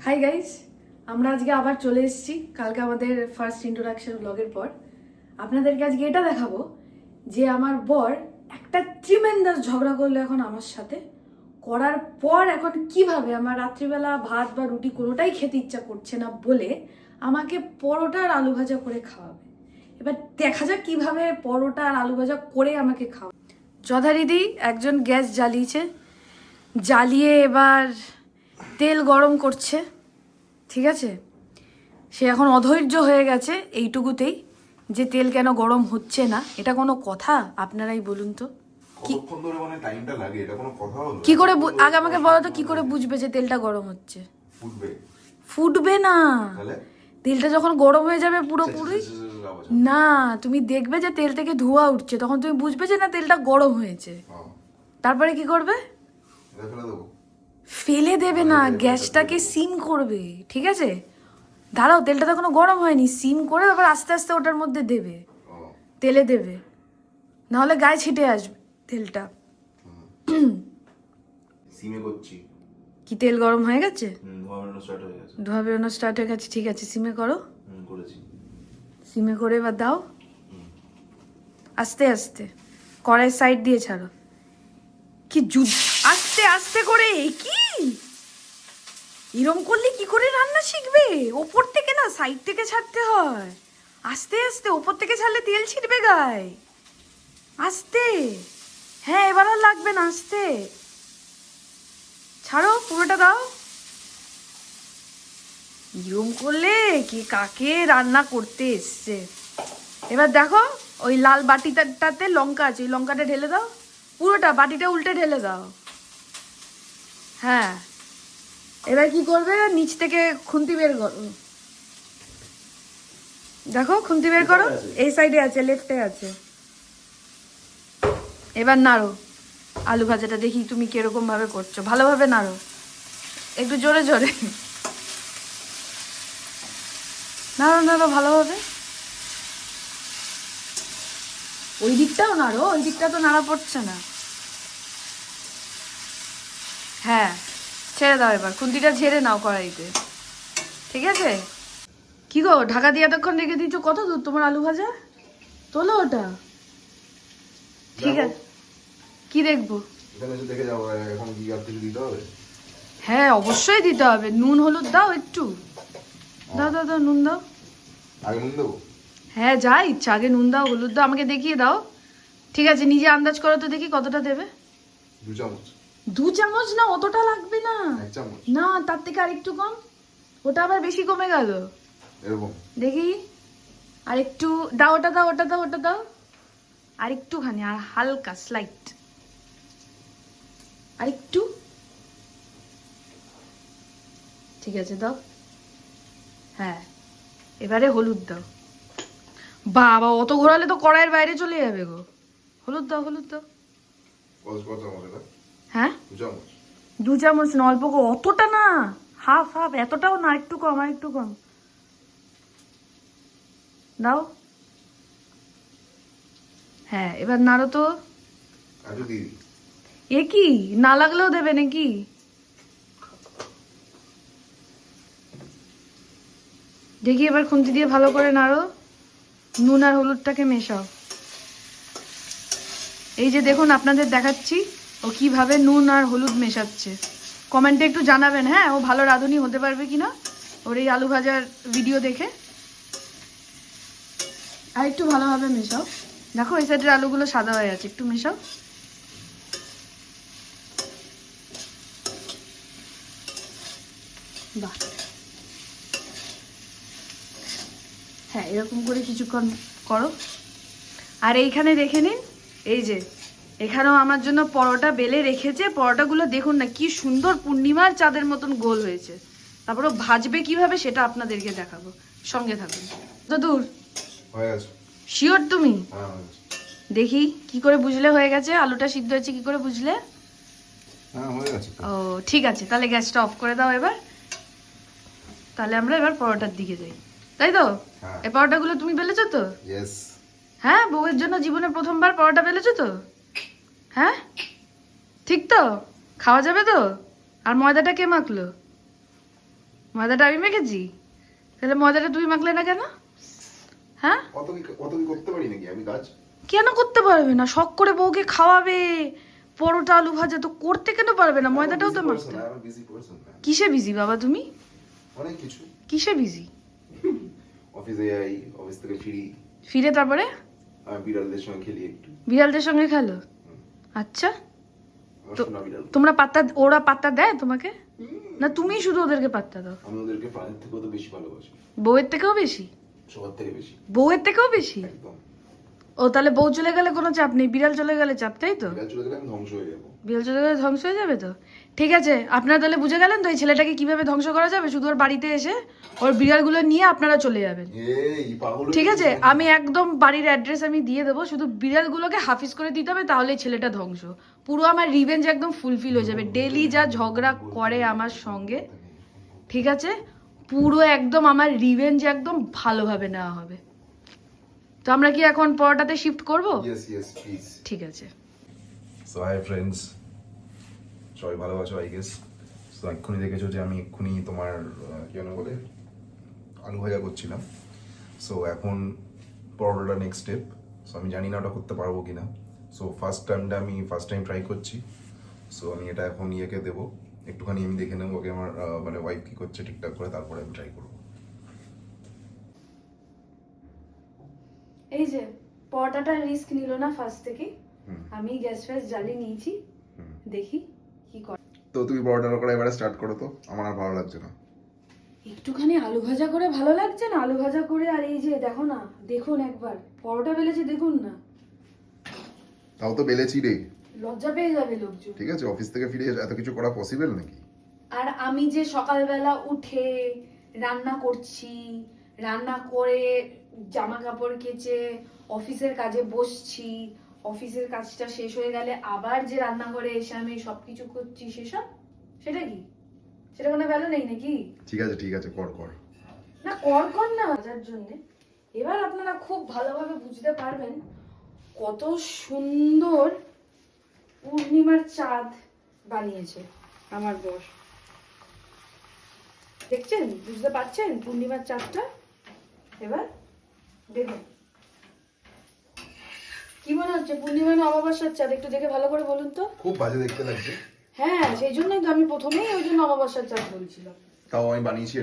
Hi guys, আমরা আজকে আবার চলে এসেছি কালকে আমাদের ফার্স্ট ইন্ট্রোডাকশন ব্লগের পর। আপনাদেরকে আজকে এটা দেখাবো যে আমার বর একটা ট্রিমেন্ডাস ঝগড়া করলো এখন আমার সাথে, করার পর এখন কিভাবে আমার রাত্রিবেলা ভাত বা রুটি কোনোটাই খেতে ইচ্ছা করছে না বলে আমাকে পরোটা আর আলু ভাজা করে খাওয়াবে। এবার দেখা যাক কিভাবে পরোটা আর আলু ভাজা করে আমাকে খাওয়া। যথারীতি একজন গ্যাস জ্বালিয়েছে, জ্বালিয়ে এবার তেল গরম করছে। ঠিক আছে, সে এখন অধৈর্য হয়ে গেছে এইটুকুতেই যে তেল কেন গরম হচ্ছে না। এটা কোনো কথা? আপনারাই বলুন তো। কতক্ষণ ধরে মানে টাইমটা লাগে, এটা কোনো কথা হলো? কি করে আগে আমাকে বলো তো, কি করে বুঝবে যে তেলটা গরম হচ্ছে? ফুটবে? ফুটবে না, তাহলে তেলটা যখন গরম হয়ে যাবে পুরোপুরি, না তুমি দেখবে যে তেল থেকে ধোঁয়া উঠছে, তখন তুমি বুঝবে যে না তেলটা গরম হয়েছে। তারপরে কি করবে? ফেলে দেবো? ফেলে দেবে না, গ্যাসটাকে সিম করবে। ঠিক আছে, দাঁড়াও, তেলটা তো এখনো গরম হয়নি, সিম করে তারপর আস্তে আস্তে ওটার মধ্যে দেবে, তেলে দেবে, নাহলে গায়ে ছিটে আসবে তেলটা। সিমে করছি। কি তেল গরম হয়ে গেছে? ধোঁয়া বেরোনো স্টার্ট হয়ে গেছে। ধোঁয়া বেরোনো স্টার্ট হয়ে গেছে, ঠিক আছে সিমে করো। করেছি। সিমে করে এবার দাও আস্তে আস্তে, কড়াই সাইড দিয়ে ছাড়ো। কি আস্তে আস্তে করে, কি এরম করলে কি করে রান্না শিখবে? ওপর থেকে না, সাইড থেকে ছাড়তে হয়। আস্তে আস্তে, ওপর থেকে ছাড়লে তেল ছিটবে গায়ে। আস্তে, হ্যাঁ এবার আর লাগবে না, আস্তে ছাড়ো, পুরোটা দাও। এরম করলে কি কাকে রান্না করতে এসছে? এবার দেখো ওই লাল বাটিটাতে লঙ্কা আছে, ওই লঙ্কাটা ঢেলে দাও, পুরোটা বাটিটা উল্টে ঢেলে দাও। হ্যাঁ, এবার কি করবে, নিচ থেকে খুন্তি বের করো। দেখো খুন্তি বের করো, এই সাইডে আছে, লেফটে আছে। এবার নাড়ো আলু ভাজাটা, দেখি তুমি কিরকম ভাবে করছো। ভালোভাবে নাড়ো, একটু জোরে জোরে নাড়ো নাড়ো ভালোভাবে। ওই দিকটাও নাড়ো, ওই দিকটা তো নাড়া পড়ছে না। হ্যাঁ ছেড়ে দাও, এবার খুন্তিটা ঝেড়ে নাও কড়াইতে। ঠিক আছে, কি গো ঢাকা দিয়ে এতক্ষণ রেখে দিচ্ছ, কত দূর তোমার আলু ভাজা? তোলো ওটা। ঠিক আছে, কি দেখবো? এখানে এসে দেখে যাবো এখন কি আর কিছু দিতে হবে? হ্যাঁ অবশ্যই দিতে হবে, নুন হলুদ দাও একটু, দাও দাও দাও, নুন দাও। আগে নুন দেবো? হ্যাঁ যা ইচ্ছা, আগে নুন দাও হলুদ দাও, আমাকে দেখিয়ে দাও। ঠিক আছে, নিজে আন্দাজ করো তো দেখি কতটা দেবে। 2 চামচ। 2 চামচ না, অতটা লাগবে না। 1 চামচ? না তার থেকে আরেকটু কম, ওটা আবার বেশি কমে গেল। এরকম? দেখি আরেকটু দাও, ওটা দাও, ওটা দাও, ওটা দাও, আরেকটুখানি, আর হালকা স্লাইট, আরেকটু। ঠিক আছে দাও। হ্যাঁ এবারে হলুদ দাও। বাবা অত ঘোরালে তো কড়াইয়ের বাইরে চলে যাবে গো। হলুদ দাও, হলুদ দাও। কত চামচ এটা? হ্যাঁ 2 চামচ? 2 চামচ না, অল্প, অতটা না, হাফ হাফ, এতটাও না, একটু কম, আর একটু কম দাও। হ্যাঁ এবার নাড়ো তো। আজু দিই? এ কি, না লাগলেও দেবে নাকি? দেখি এবার খুন্তি দিয়ে ভালো করে নাড়ো, নুন আর হলুদটাকে মেশাও। এই যে দেখুন আপনাদের দেখাচ্ছি ও কিভাবে নুন আর হলুদ মেশাচ্ছে। কমেন্টে একটু জানাবেন, হ্যাঁ ও ভালো রাঁধুনি হতে পারবে কিনা ওর এই আলু ভাজার ভিডিও দেখে। আর একটু ভালোভাবে মেশাও। দেখো এই সাইডের আলুগুলো সাদা হয়ে আছে, একটু মেশাও। বাহ, হ্যাঁ এরকম করে কিছুক্ষণ করো। আর এইখানে দেখে নিন, এই যে এখানেও আমার জন্য পরোটা বেলে রেখেছে। পরোটাগুলো দেখুন না কি সুন্দর পূর্ণিমার চাঁদের মতন গোল হয়েছে। তারপরে ভাজবে কিভাবে সেটা আপনাদেরকে দেখাবো, সঙ্গে থাকুন। তো দূর হয়ে গেছে? শিওর তুমি? হ্যাঁ হয়ে গেছে। দেখি কি করে বুঝলে হয়ে গেছে, আলুটা সিদ্ধ হয়েছে কি করে বুঝলে? হ্যাঁ হয়ে গেছে। ও ঠিক আছে, তাহলে গ্যাসটা অফ করে দাও এবার। তাহলে আমরা এবার পরোটার দিকে যাই, তাই তো? এই পরোটাগুলো তুমি বেলেছো তো? ইয়েস। হ্যাঁ বউয়ের জন্য জীবনে প্রথমবার পরোটা বেলেছো তো? হ্যাঁ ঠিক তো, খাওয়া যাবে তো? আর ময়দাটা কে মাখলো? ময়দাটা আমি মেখেছি, তাহলে ময়দাটা তুমি মাখলে না কেন? হ্যাঁ, অত কি করতে পারি নাকি আমি কাজ? কেন করতে পারবে না? শখ করে বউকে খাওয়াবে, পরোটা আলু ভাজা তো করতে কেন পারবে না? ময়দাটাও তো মাখতে। আমি বিজি পারসন না। কিসে বিজি বাবা তুমি? অনেক কিছু। কিসে বিজি? অফিসে যাই, অফিস থেকে ফিরে তারপরে আমি বিড়ালদের সঙ্গে খেলি একটু। বিড়ালদের সঙ্গে খেলো? আচ্ছা, আমার তো সোনা বিড়াল। তোমরা পাত্তা, ওরা পাত্তা দেয় তোমাকে, না তুমি শুধু ওদেরকে পাত্তা দাও? আমি ওদেরকে প্রাণের থেকেও তো বেশি ভালোবাসি। বউয়ের থেকেও বেশি? সবার থেকে বেশি। বউয়ের থেকেও বেশি? একদম। ও তাহলে বউ চলে গেলে কোনো চাপ নেই, বিড়াল চলে গেলে চাপ, তাই তো? বিড়াল চলে গেলে আমি ধ্বংস হয়ে যাবো। বিড়াল চলে গেলে ধ্বংস হয়ে যাবে তো? ঠিক আছে, আপনারা তাহলে বুঝে গেলেন তো এই ছেলেটাকে কিভাবে ধ্বংস করা যাবে। শুধু ওর বাড়িতে এসে ওর বিড়ালগুলো নিয়ে আপনারা চলে যাবেন, এই পাগল। ঠিক আছে? আমি একদম বাড়ির অ্যাড্রেস আমি দিয়ে দেবো, শুধু বিড়ালগুলোকে হাফিজ করে দিতে হবে, তাহলে ছেলেটা ধ্বংস। পুরো আমার রিভেঞ্জ একদম ফুলফিল হয়ে যাবে। ডেলি যা ঝগড়া করে আমার সঙ্গে, ঠিক আছে, পুরো একদম আমার রিভেঞ্জ একদম ভালোভাবে নেওয়া হবে। তো আমরা কি এখন পরোটাতে শিফট করব? Yes please. ঠিক আছে। সো হাই ফ্রেন্ডস, সবাই ভালো আছো আই গেস। সো এক্ষুনি দেখেছো যে আমি এক্ষুনি তোমার কি যেন বলে আলু ভাজা করছিলাম। সো এখন পরোটাটা নেক্সট স্টেপ। সো আমি জানি না ওটা করতে পারবো কি না। সো ফার্স্ট টাইম ট্রাই করছি। সো আমি এটা এখন ইয়েকে দেবো, একটুখানি আমি দেখে নেবো ওকে, আমার মানে ওয়াইফ কি করছে ঠিকঠাক করে, তারপরে আমি ট্রাই করবো। এই যে পরোটাটা রিস্ক নিল না ফার্স্ট থেকে, আমি গ্যাস ফ্যাস জ্বালিয়ে নিয়েছি, দেখি কি করে। তো তুমি পরোটাটা করে এবারে স্টার্ট করো তো, আমার আর ভালো লাগছে না। একটুখানি আলু ভাজা করে ভালো লাগছে না? আলু ভাজা করে, আর এই যে দেখো না, দেখুন একবার পরোটা বেলেছে, দেখুন না। তাও তো বেলেছি রে। লজ্জা পেয়ে যাবে লোকজন। ঠিক আছে, অফিস থেকে ফিরে এত কিছু করা পসিবল নাকি? আর আমি যে সকালবেলা উঠে রান্না করছি, রান্না করে জামা কাপড় কেচে অফিসের কাজে বসছি, অফিসের কাজটা শেষ হয়ে গেলে আবার যে রান্নাঘরে এসে আমি সবকিছু করছি, সেসব সেটা কি? সেটা কোনো ভ্যালু নেই নাকি? ঠিক আছে কর না, কর কর না বাজার জন্য। এবার আপনারা খুব ভালোভাবে বুঝতে পারবেন কত সুন্দর পূর্ণিমার চাঁদ বানিয়েছে আমার বর। দেখছেন, বুঝতে পারছেন পূর্ণিমার চাঁদটা? এবার দেখুন কি মনে হচ্ছে, পূর্ণিমা না অমাবস্যার চাঁদ? একটু দেখে ভালো করে বলুন তো। খুব বাজে দেখতে লাগছে। হ্যাঁ, সেই জন্যই তো আমি প্রথমেই ওই জন্য অমাবস্যার চাঁদ বলছিলাম। তাও আমি বানিয়েছি,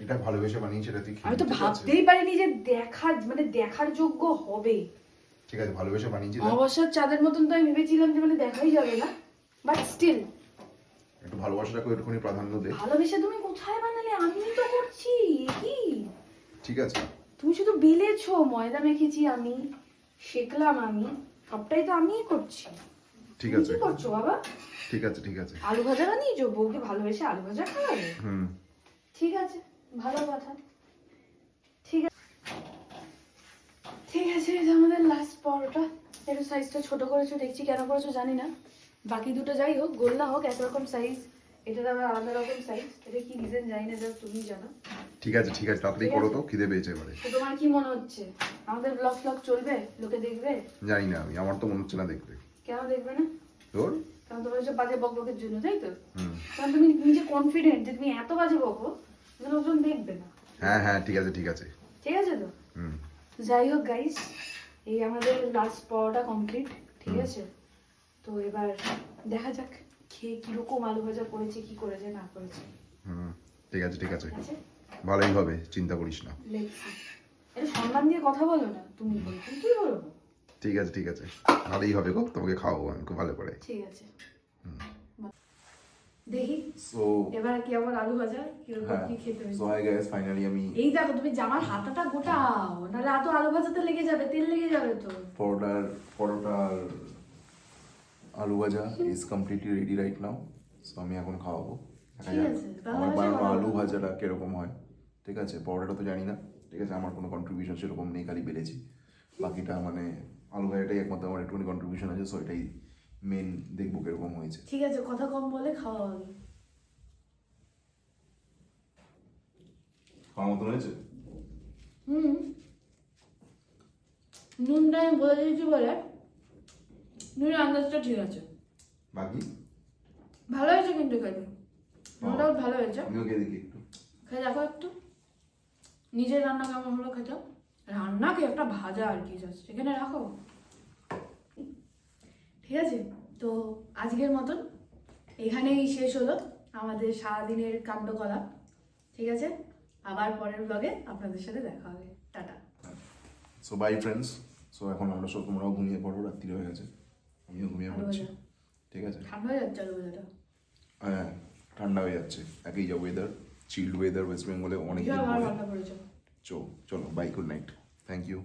এটা ভালোবেসে বানিয়েছি, এটা তুই আমি তো ভাবতেই পারিনি যে দেখার যোগ্য হবে। ঠিক আছে, ভালোবেসে বানিয়েছি। অমাবস্যার চাঁদের মতন তো আমি ভেবেছিলাম যে দেখাই যাবে না, বাট স্টিল একটু ভালোবাসাটাকে একটুখানি প্রাধান্য দে। ভালোবেসে তুমি কোথায় বানালে? আমি তো করছি কি? ঠিক আছে, তুমি শুধু বেলেছো, ময়দা মেখেছি আমি, শেখলাম আমি, সবটাই তো আমিই করছি। ঠিক তুমি আছে কি করছো বাবা? ঠিক আছে আলু ভাজা বানিয়েছো, বউকে ভালোবেসে আলু ভাজা খাওয়াবে? ঠিক আছে, ভালো কথা। ঠিক আছে, এই যে আমাদের লাস্ট পরোটা। একটু সাইজটা ছোট করেছো দেখছি, কেন করেছো জানি না। বাকি দুটো যাই হোক, গোল না হোক, একরকম সাইজ, এটার আবার আলাদা রকম সাইজ। এটা কি রিজন জানি না, যা তুমি জানো। ঠিক আছে তাড়াতাড়ি করো তো, খিদে পেয়েছে এবারে। তো তোমার কি মনে হচ্ছে আমাদের ব্লগ চলবে? লোকে দেখবে? জানি না, আমার তো মনে হচ্ছে না দেখবে। কেন দেখবে না? তোর কারণ তোমার হচ্ছে বাজে বকবকের জন্য, তাই তো? কারণ তুমি নিজে কনফিডেন্ট যে তুমি এত বাজে বকো লোকজন দেখবে না। হ্যাঁ ঠিক আছে ঠিক আছে তো? যাই হোক গাইস, এই আমাদের লাস্ট পরোটা কমপ্লিট, ঠিক আছে? তো এবার দেখা যাক খেয়ে কিরকম আলু ভাজা করেছে, কি করেছে না করেছে। ঠিক আছে ভালোই হবে, চিন্তা করিস না। এটা সম্মান দিয়ে কথা বলো না, তুমি বলো, কি বলবো? ঠিক আছে ভালোই হবে গো, তোমাকে খাওয়াবো আমি খুব ভালো করে। ঠিক আছে, দেখি সো এবার কি আমার আলু ভাজা কিরকম কি খেতে হবে। সো হাই গাইস, ফাইনালি আমি এই দেখো, তুমি জামার হাতাটা গোটাও, নাহলে এত আলু ভাজাতে লেগে যাবে, তেল লেগে যাবে তো। পরোটার আলু ভাজা is completely ready right now. So আমি এখন খাওয়াবো, দেখা যাক আমার বানানো আলু ভাজাটা কিরকম হয়। ঠিক আছে, পরোটাটা তো জানি না, ঠিক আছে, আমার কোনো কন্ট্রিবিউশন সেরকম নেই, খালি বেড়েছি। বাকিটা মানে আলু ভাজাটাই একমাত্র আমার একটুখানি কন্ট্রিবিউশন আছে। সো এটাই মেন, দেখবো কিরকম হয়েছে। ঠিক আছে, কথা কম বলে খাওয়া হবে। খাওয়ার মতন হয়েছে? নুনটা আমি বলে দিয়েছি বলে নুনের আন্দাজটা ঠিক আছে। বাকি ভালো হয়েছে কিন্তু খেতে, নুনটাও ভালো হয়েছে। আমিও খেয়ে দেখি একটু। খেয়ে দেখো একটু নিজের রান্না কেমন হলো খেতে। রান্না কি একটা ভাজা আর কি, জাস্ট এখানে রাখো। ঠিক আছে, তো আজকের মতন এখানেই শেষ হলো আমাদের সারাদিনের কাণ্ডকলাপ। ঠিক আছে, আবার পরের ব্লগে আপনাদের সাথে দেখা হবে। Tata. So by friends. So এখন আমরা সব, তোমরাও ঘুমিয়ে পড়ো, রাত্রি হয়ে গেছে, আমিও ঘুমিয়ে পড়ছি। ঠিক আছে, ঠান্ডা হয়ে যাচ্ছে আলু ভাজাটা। হ্যাঁ ঠান্ডা হয়ে যাচ্ছে, একই যা ওয়েদার, চিল্ড ওয়েদার ওয়েস্ট বেঙ্গলে অনেক দিন আবার পরে। ঠান্ডা পড়েছে। চলো bye, good night, thank you.